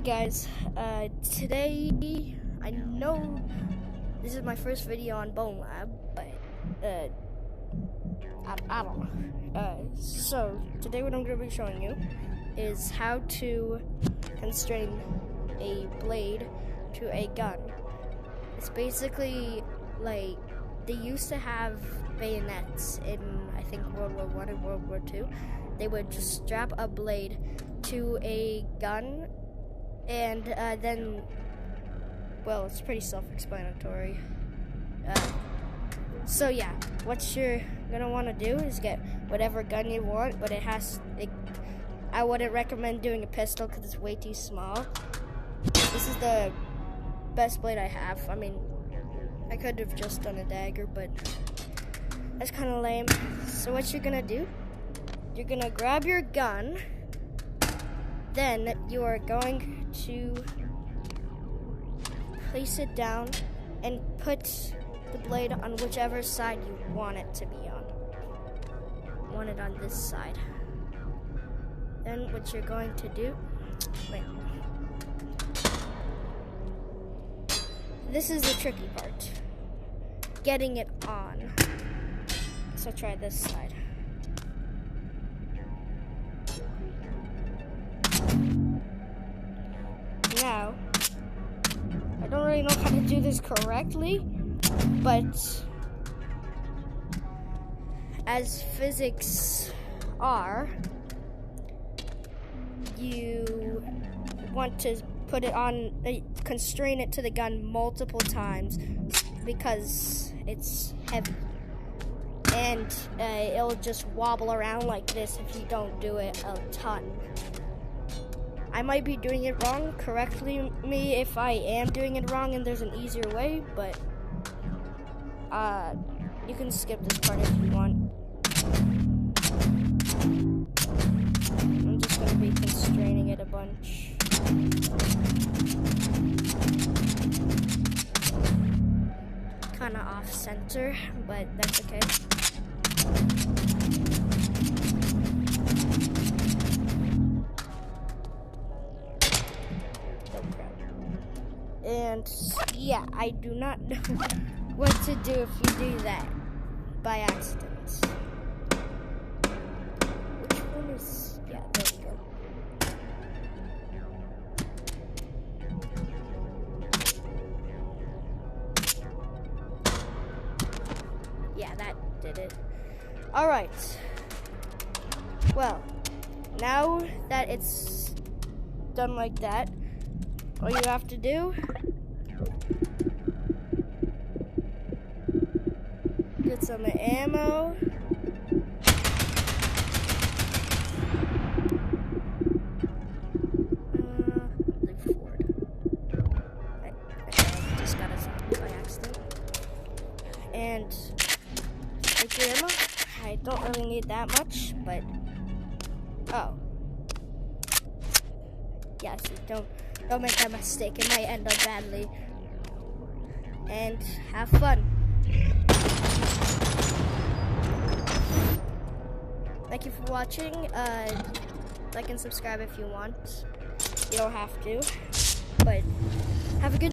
guys, today, I know this is my first video on bonelab, but, I don't know. So, today what I'm going to be showing you is how to constrain a blade to a gun. It's basically, like, they used to have bayonets in, I think, World War I and World War II. They would just strap a blade to a gun, and then, well, it's pretty self-explanatory. So yeah, what you're gonna want to do is get whatever gun you want, but I wouldn't recommend doing a pistol because it's way too small. This is the best blade I have. I mean, I could have just done a dagger, but that's kind of lame. So what you're gonna do, you're gonna grab your gun, then you are going to place it down and put the blade on whichever side you want it to be on. Want it on this side. Then what you're going to do, this is the tricky part, getting it on. So try this side. Now, I don't really know how to do this correctly, but as physics are, you want to put it on, constrain it to the gun multiple times because it's heavy. And it'll just wobble around like this if you don't do it a ton. I might be doing it wrong. Correctly me if I am doing it wrong and there's an easier way, but you can skip this part if you want. I'm just going to be constraining it a bunch. Kind of off center, but that's okay. And yeah, I do not know what to do if you do that by accident. Which one is, yeah, there we go. Yeah, that did it. Alright. Well, now that it's done like that, all you have to do, get some ammo. I just got it by accident. And take your ammo. I don't really need that much, but oh. Yeah, see, don't make that mistake. It might end up badly. And have fun. Thank you for watching. Like and subscribe if you want. You don't have to, but have a good